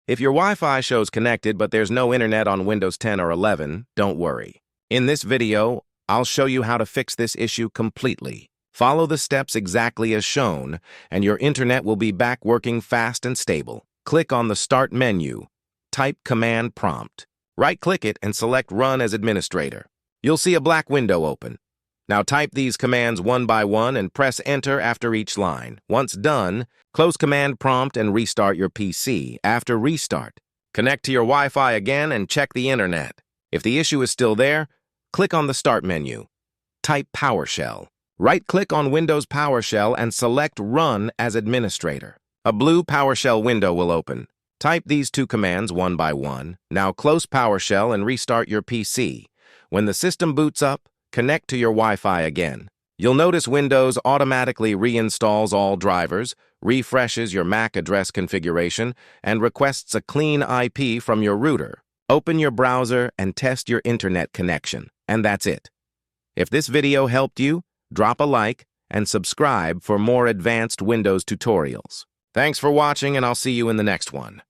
If your Wi-Fi shows connected but there's no internet on Windows 10 or 11, don't worry. In this video, I'll show you how to fix this issue completely. Follow the steps exactly as shown, and your internet will be back working fast and stable. Click on the Start menu. Type Command Prompt. Right-click it and select Run as Administrator. You'll see a black window open. Now type these commands one by one and press Enter after each line. Once done, close Command Prompt and restart your PC. After restart, connect to your Wi-Fi again and check the internet. If the issue is still there, click on the Start menu. Type PowerShell. Right-click on Windows PowerShell and select Run as Administrator. A blue PowerShell window will open. Type these two commands one by one. Now close PowerShell and restart your PC. When the system boots up, connect to your Wi-Fi again. You'll notice Windows automatically reinstalls all drivers, refreshes your MAC address configuration, and requests a clean IP from your router. Open your browser and test your internet connection, and that's it. If this video helped you, drop a like and subscribe for more advanced Windows tutorials. Thanks for watching, and I'll see you in the next one.